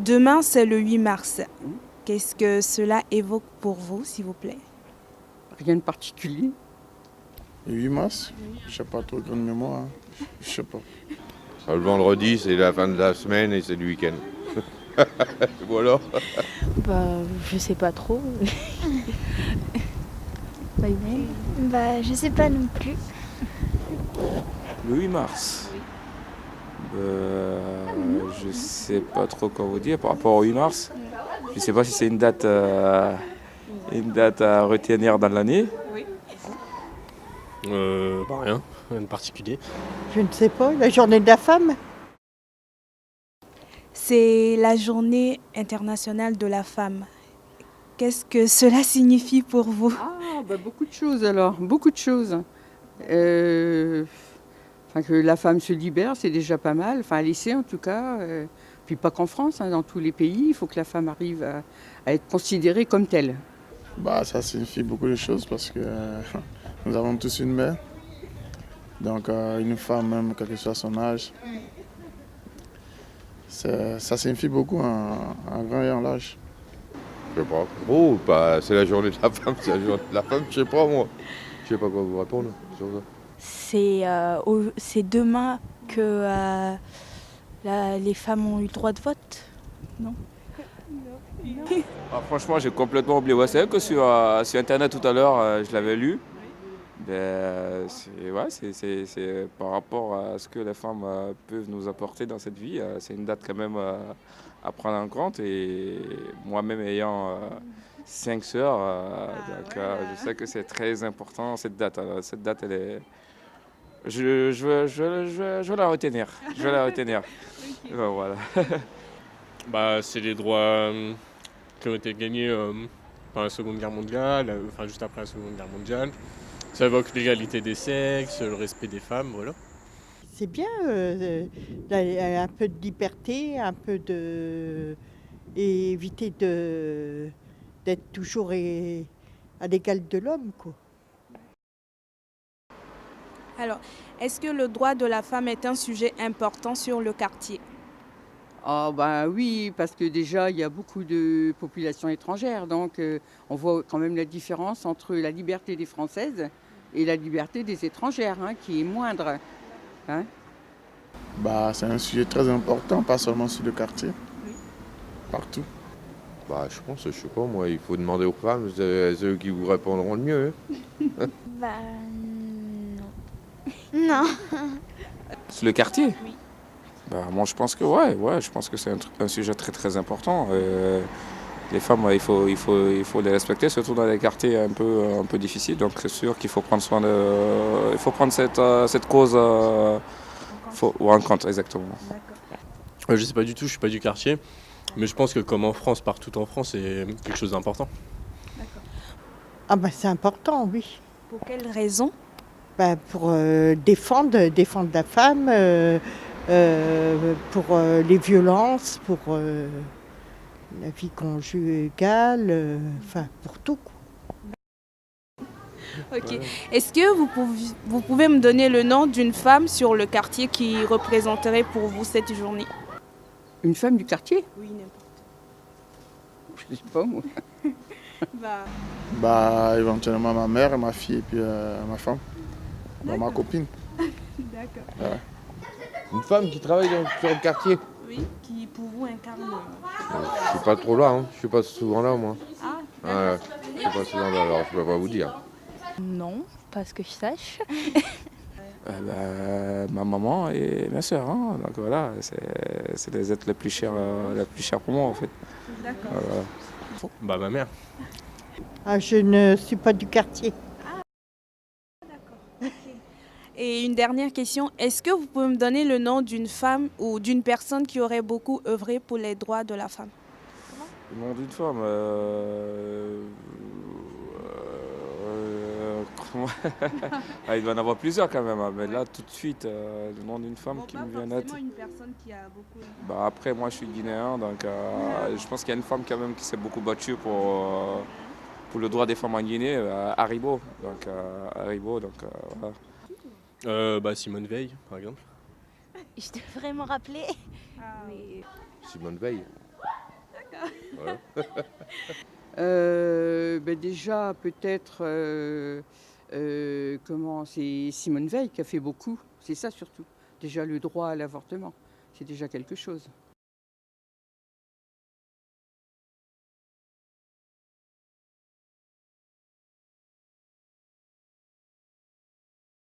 Demain, c'est le 8 mars. Qu'est-ce que cela évoque pour vous, s'il vous plaît? Rien de particulier. Le 8 mars, je sais pas trop grande mémoire, hein. Je sais pas. Le vendredi, c'est la fin de la semaine et c'est le week-end. Voilà. Je sais pas trop. Je sais pas non plus. Le 8 mars. Je sais pas trop quoi vous dire par rapport au 8 mars. Je sais pas si c'est une date à retenir dans l'année. Rien de particulier. Je ne sais pas, la journée de la femme. C'est la journée internationale de la femme. Qu'est-ce que cela signifie pour vous? Beaucoup de choses alors, beaucoup de choses. Que la femme se libère, c'est déjà pas mal, enfin à l'essai en tout cas. Puis pas qu'en France, hein, dans tous les pays, il faut que la femme arrive à être considérée comme telle. Ça signifie beaucoup de choses parce que nous avons tous une mère. Donc une femme, même quel que soit son âge, ça signifie beaucoup en grand et en large. Je sais pas. C'est la journée de la femme, c'est la journée de la femme, je sais pas moi. Je sais pas quoi vous répondre sur ça. C'est demain que les femmes ont eu le droit de vote, non? Franchement, j'ai complètement oublié. Ouais, c'est vrai que sur Internet tout à l'heure, je l'avais lu. C'est par rapport à ce que les femmes peuvent nous apporter dans cette vie. C'est une date quand même à prendre en compte. Et moi-même ayant 5 sœurs, je sais que c'est très important cette date. Alors, cette date, elle est... Je vais la retenir. Je vais la retenir. Voilà. C'est les droits qui ont été gagnés par la Seconde Guerre mondiale, juste après la Seconde Guerre mondiale. Ça évoque l'égalité des sexes, le respect des femmes, voilà. C'est bien, un peu de liberté, un peu de... et éviter d'être toujours à l'égal de l'homme, quoi. Alors, est-ce que le droit de la femme est un sujet important sur le quartier? Oui, parce que déjà, il y a beaucoup de populations étrangères. Donc, on voit quand même la différence entre la liberté des Françaises et la liberté des étrangères, hein, qui est moindre. Hein. C'est un sujet très important, pas seulement sur le quartier, partout. Je pense, je sais pas moi, il faut demander aux femmes, c'est eux qui vous répondront le mieux. Hein. Non. Sur le quartier? Oui. Moi, je pense que je pense que c'est un sujet très très important. Les femmes, il faut les respecter, surtout dans les quartiers un peu difficiles. Donc c'est sûr qu'il faut prendre soin il faut prendre cette cause en compte, exactement. Je sais pas du tout, je suis pas du quartier, mais je pense que comme en France, partout en France, c'est quelque chose d'important. C'est important, oui. Pour quelle raison? Pour défendre la femme, pour les violences, pour la vie conjugale, pour tout. Ok. Est-ce que vous pouvez me donner le nom d'une femme sur le quartier qui représenterait pour vous cette journée? Une femme du quartier? Oui, n'importe. Je sais pas, moi. Éventuellement ma mère, ma fille et puis ma femme. Ma copine. D'accord. Ouais. Une femme qui travaille sur le quartier. Oui, qui pour vous incarne... Je suis pas trop là, hein. Je suis pas souvent là moi. Ah, Je suis pas souvent là, alors je peux pas vous dire. Non, pas ce que je sache. Ma maman et ma soeur, hein. Donc voilà, c'est les êtres les plus chers pour moi en fait. d'accord. Ma mère. Je ne suis pas du quartier. Et une dernière question, est-ce que vous pouvez me donner le nom d'une femme ou d'une personne qui aurait beaucoup œuvré pour les droits de la femme? Le nom d'une femme, il doit y en avoir plusieurs quand même, hein, mais là tout de suite, le nom d'une femme qui me vient à tête. Une personne qui a beaucoup... Après, moi je suis guinéen, donc je pense qu'il y a une femme quand même qui s'est beaucoup battue pour le droit des femmes en Guinée, Haribo. Voilà. Simone Veil, par exemple. Je devrais m'en rappeler. Simone Veil. Voilà. Déjà, peut-être, c'est Simone Veil qui a fait beaucoup. C'est ça surtout. Déjà, le droit à l'avortement, c'est déjà quelque chose.